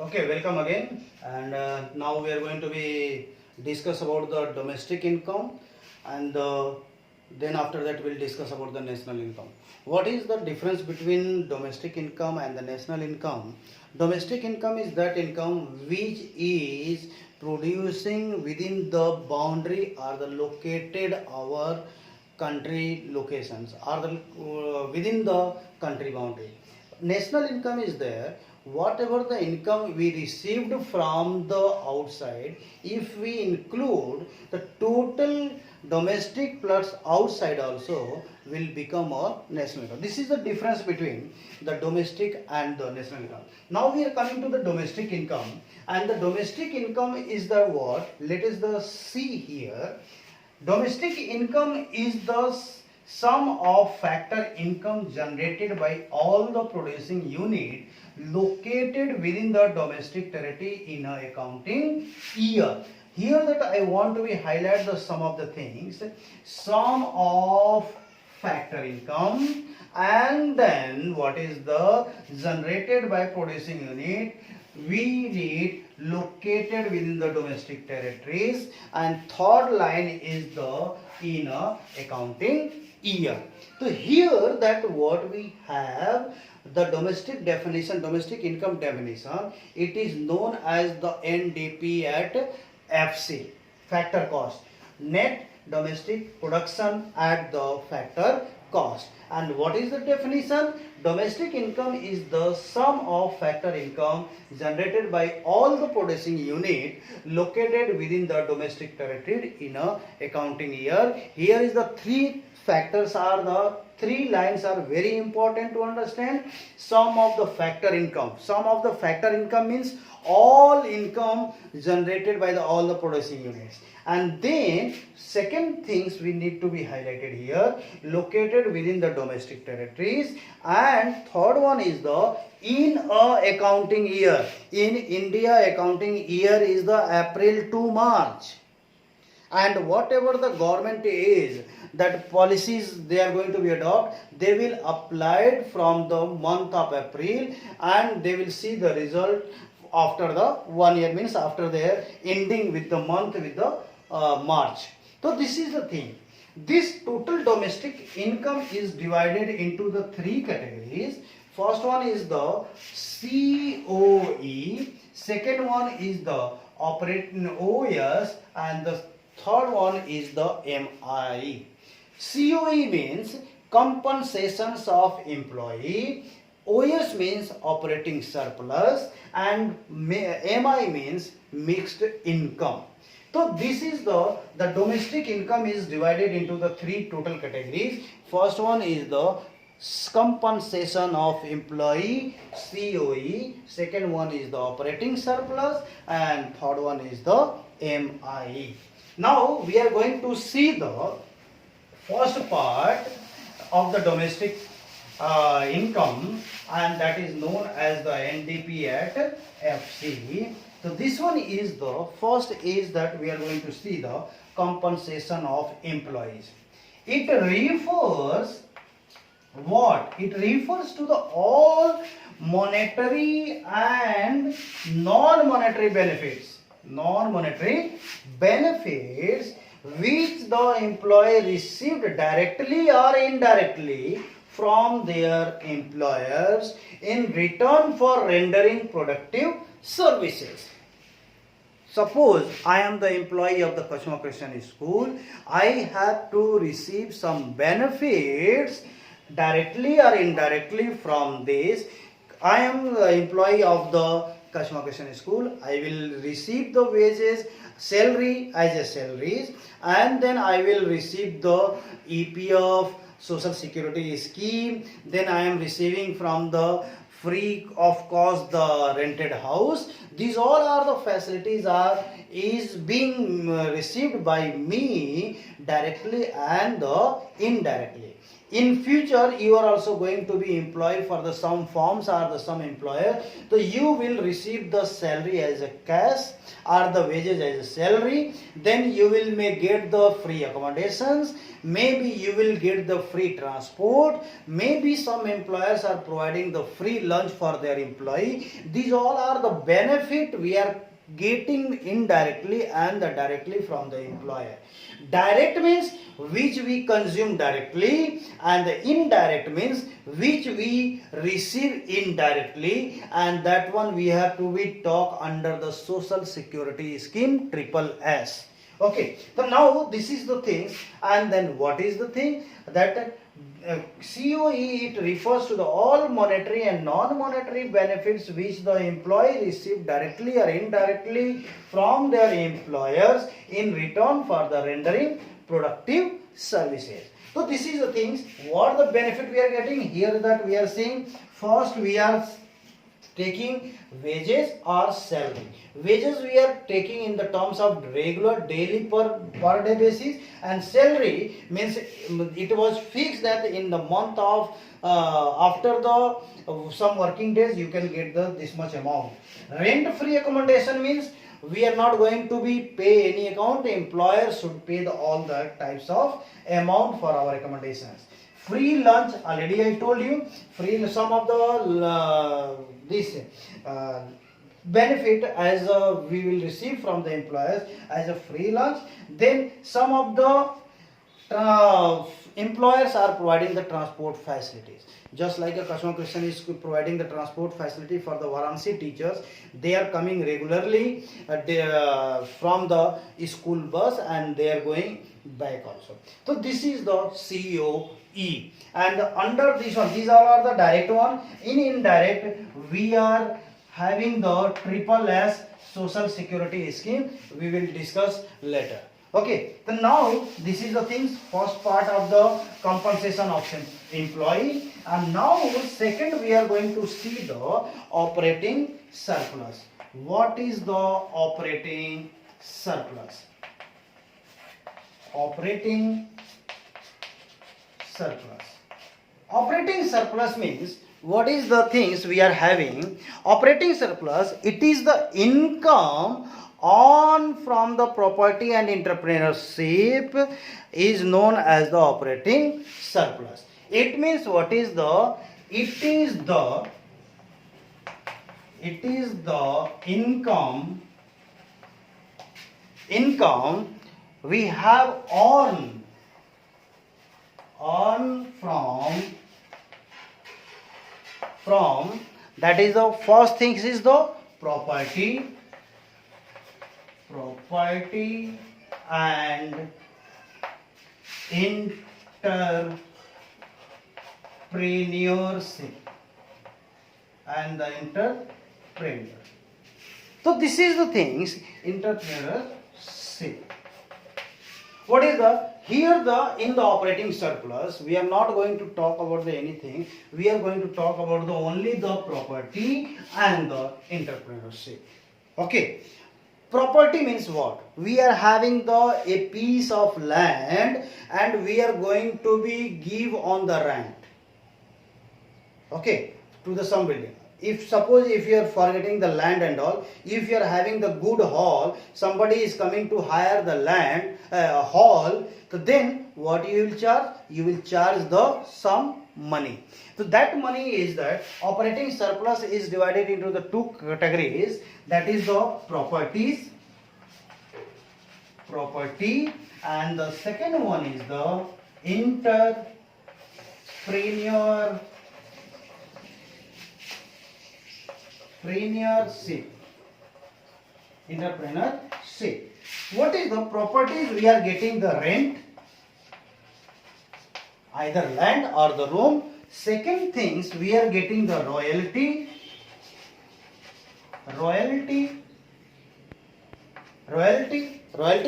Okay, welcome again. And now we are going to be discuss about the domestic income, and then after that we'll discuss about the national income. What is the difference between domestic income and the national income? Domestic income is that income which is producing within the boundary or the located our country locations or the within the country boundary. National income is there whatever the income we received from the outside, if we include the total domestic plus outside also will become a national income. This is the difference between the domestic and the national income. Now we are coming to the domestic income, and the domestic income is the what? Let us the see here. Domestic income is the sum of factor income generated by all the producing unit located within the domestic territory in a accounting year. Here that I want to be highlight the sum of the things, sum of factor income, and then what is the generated by producing unit, we read located within the domestic territories, and third line is the in a accounting year. So here that what we have the domestic definition, domestic income definition, it is known as the NDP at FC, factor cost, net domestic production at the factor cost. And what is the definition? Domestic income is the sum of factor income generated by all the producing unit located within the domestic territory in a accounting year. Here is the three factors are the three lines are very important to understand. Sum of the factor income. Sum of the factor income means all income generated by all the producing units. And then second things we need to be highlighted here, located within the domestic territories. And third one is the in a accounting year. In India, accounting year is the April to March. And whatever the government is, that policies they are going to be adopt, they will apply it from the month of April, and they will see the result after the 1 year, means after their ending with the month with the March. So this is the thing. This total domestic income is divided into the three categories. First one is the COE, second one is the operating OS, and the third one is the MI. COE means compensations of employee, OS means operating surplus, and MI means mixed income. So this is the domestic income is divided into the three total categories. First one is the compensation of employee, COE, second one is the operating surplus, and third one is the MI. Now we are going to see the first part of the domestic income, and that is known as the NDP at FC. So this one is the first is that we are going to see the compensation of employees. It refers what? It refers to the all monetary and non-monetary benefits. Non-monetary benefits which the employee received directly or indirectly from their employers in return for rendering productive services. Suppose I am the employee of the Kachma Christian School, I have to receive some benefits directly or indirectly from this. I am the employee of the Kachma Christian School, I will receive the wages, salary as a salaries, and then I will receive the EPF, Social Security Scheme, then I am receiving from the free of cost the rented house. These all are the facilities is being received by me directly and indirectly. in future you are also going to be employed for the some firms or the some employer, so you will receive the salary as a cash or the wages as a salary. Then you will may get the free accommodations, maybe you will get the free transport, maybe some employers are providing the free lunch for their employee. These all are the benefit we are getting indirectly and directly from the employer. Direct means which we consume directly, and the indirect means which we receive indirectly, and that one we have to be talk under the social security scheme triple S. Okay, so now this is the things, and then what is the thing that COE, it refers to the all monetary and non-monetary benefits which the employee receive directly or indirectly from their employers in return for the rendering productive services. So this is the things, what the benefit we are getting here, that we are seeing. First we are taking wages or salary. Wages we are taking in the terms of regular daily per day basis, and salary means it was fixed that in the month of after the some working days you can get the this much amount. Rent free accommodation means we are not going to be pay any account, the employer should pay the all the types of amount for our accommodations. Free lunch, already I told you, free some of the this benefit as we will receive from the employers as a free lunch. Then some of the employers are providing the transport facilities. Just like a Kashma Christian is providing the transport facility for the Varanasi teachers, they are coming regularly from the school bus and they are going back also. So this is the COE, and under this one, these all are the direct one. In indirect, we are having the triple S social security scheme. We will discuss later. Okay, so now this is the things, first part of the compensation of employee, and now second we are going to see the operating surplus. What is the operating surplus? Operating surplus. Operating surplus means what is the things we are having. Operating surplus, it is the income on from the property and entrepreneurship is known as the operating surplus. It means what is the, it is the income we have on from that is the first thing is the property and entrepreneurship and the entrepreneur. So this is the things, entrepreneurship. What is the, here the in the operating surplus we are not going to talk about the anything, we are going to talk about the only the property and the entrepreneurship. Okay, property means what? We are having the a piece of land and we are going to be give on the rent, okay, to the some building. If suppose if you are forgetting the land and all, if you are having the good hall, somebody is coming to hire the land hall, so then what you will charge? You will charge the some money. So that money is that operating surplus is divided into the two categories, that is the property, and the second one is the entrepreneurship. What is the properties? We are getting the rent, either land or the room. Second things, we are getting the royalty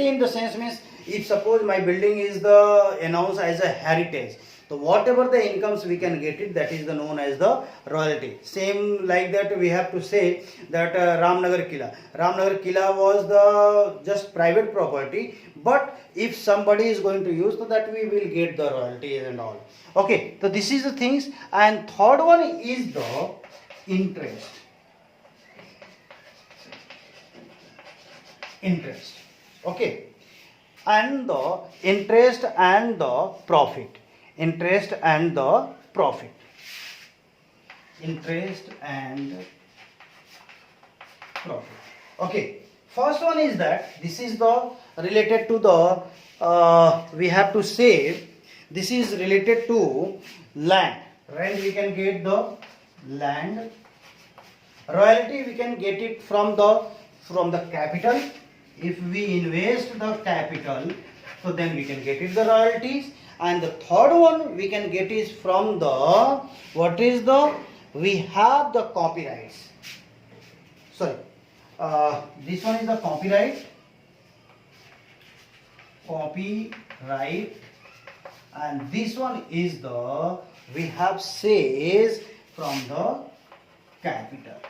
in the sense means, if suppose my building is the announced as a heritage, So whatever the incomes we can get it, that is the known as the royalty. Same like that we have to say that Ramnagar Killa. Ramnagar Killa was the just private property, but if somebody is going to use, so that we will get the royalties and all. Okay, so this is the things. And third one is the interest. Interest. Okay, and the interest and the profit. Interest and the profit. Interest and profit. Okay, first one is that this is the related to the we have to say this is related to land. Rent we can get the land. Royalty we can get it from the capital. If we invest the capital, so then we can get it the royalties. And the third one we can get is from the, what is the, we have the copyrights. Sorry, this one is the copyright. Copyright. And this one is the, we have says from the capital.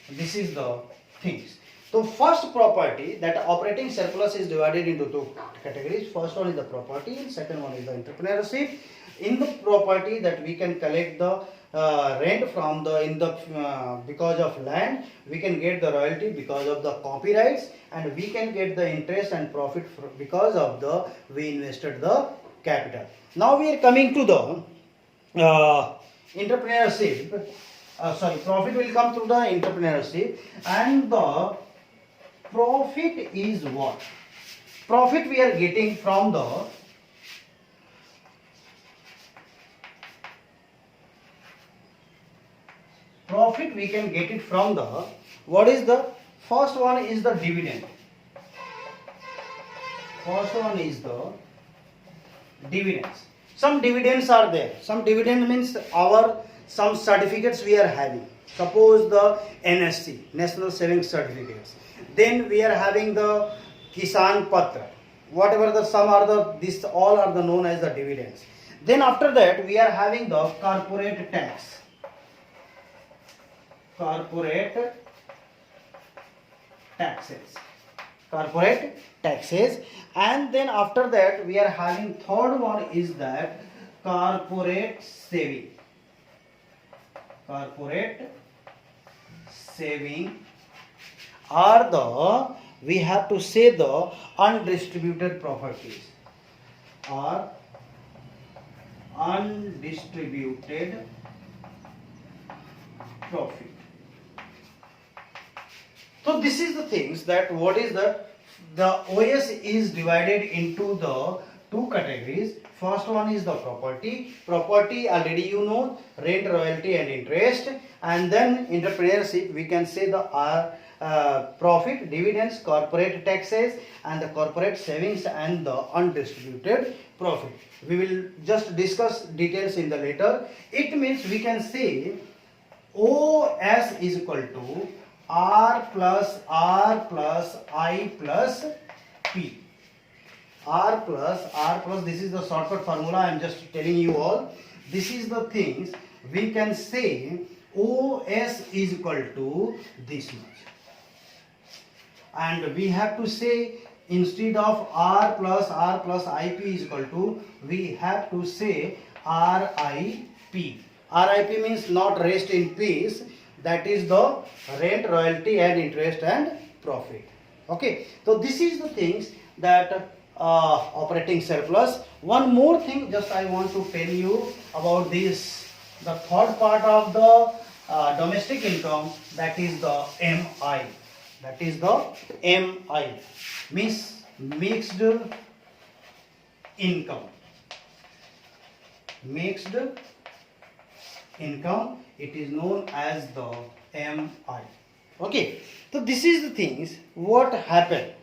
This is the things. So first property, that operating surplus is divided into two categories. First one is the property and second one is the entrepreneurship. In the property, that we can collect the rent from the because of land, we can get the royalty because of the copyrights, and we can get the interest and profit because of the we invested the capital. Now we are coming to the entrepreneurship. Profit will come through the entrepreneurship, and the profit is what? Profit we are getting from the profit we can get it from the, what is the first one is the dividend. First one is the dividends. Some dividends are there. Some dividend means our some certificates we are having. Suppose the NSC, National Savings Certificates. Then we are having the Kisan Patra. Whatever the some are the, this all are the known as the dividends. Then after that we are having the corporate tax. Corporate taxes. Corporate taxes. And then after that we are having third one is that corporate saving. Corporate saving are the, we have to say the undistributed properties, or undistributed profit. So this is the things that what is the OS is divided into the two categories. First one is the property. Property already you know, rent, royalty and interest. And then entrepreneurship, we can say the profit, dividends, corporate taxes and the corporate savings and the undistributed profit. We will just discuss details in the later. It means we can say OS is equal to R plus I plus P. R plus, this is the shortcut formula, I am just telling you all. This is the things we can say OS is equal to this much. And we have to say instead of R plus IP is equal to, we have to say RIP. RIP means not rest in peace. That is the rent, royalty and interest and profit. Okay. So this is the things that operating surplus. One more thing just I want to tell you about this, the third part of the domestic income, that is the MI. That is the MI, means mixed income. Mixed income, it is known as the MI. Okay, so this is the things what happened.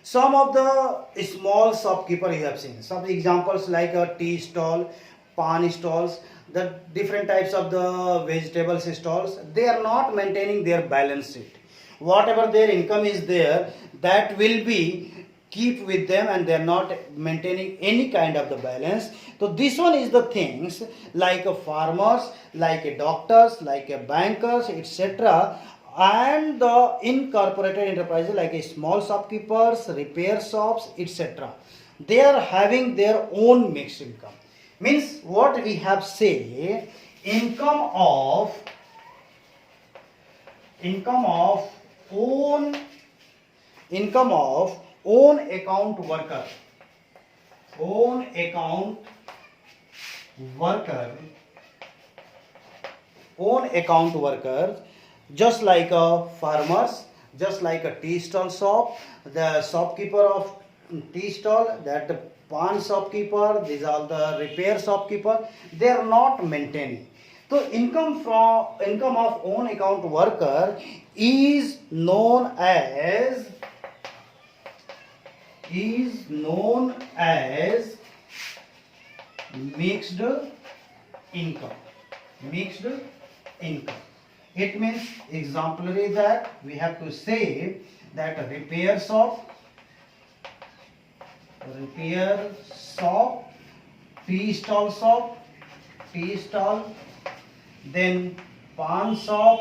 Some of the small shopkeeper you have seen, some examples like a tea stall, pan stalls, the different types of the vegetables stalls, they are not maintaining their balance sheet. Whatever their income is there, that will be keep with them and they are not maintaining any kind of the balance. So this one is the things like a farmers, like a doctors, like a bankers, etc., and the incorporated enterprises like a small shopkeepers, repair shops, etc., they are having their own mixed income. Means what we have say, income of own income of own account worker, own account worker, own account workers, just like a farmers, just like a tea stall shop, the shopkeeper of tea stall, that the pan shopkeeper, these are the repair shopkeeper, they are not maintaining. So income of own account worker is known as mixed income. Mixed income. It means exemplary that we have to say that a repair shop, tea stall, then pawn shop,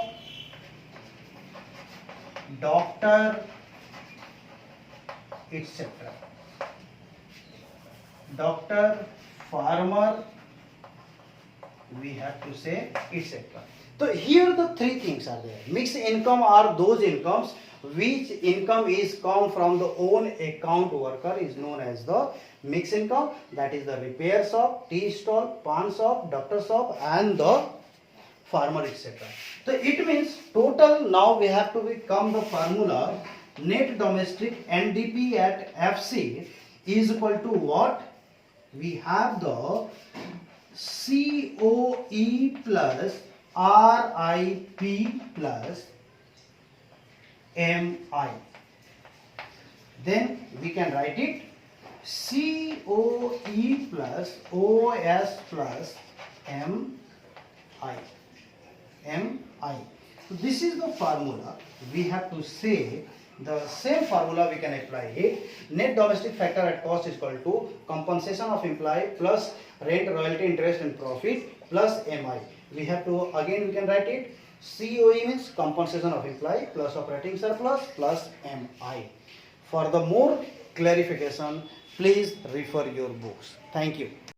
doctor, etc. Doctor, farmer, we have to say etc. So here the three things are there. Mixed income are those incomes which income is come from the own account worker is known as the mixed income. That is the repair shop, tea stall, pawn shop, doctor shop, and the farmer, etc. So it means total, now we have to become the formula net domestic NDP at FC is equal to what? We have the COE plus RIP plus MI. Then we can write it COE plus OS plus MI. So this is the formula. We have to say the same formula we can apply it. Net domestic factor at cost is equal to compensation of employee plus rent, royalty, interest and profit plus MI. We have to, again we can write it, COE means compensation of employee plus operating surplus plus MI. For the more clarification, please refer your books. Thank you.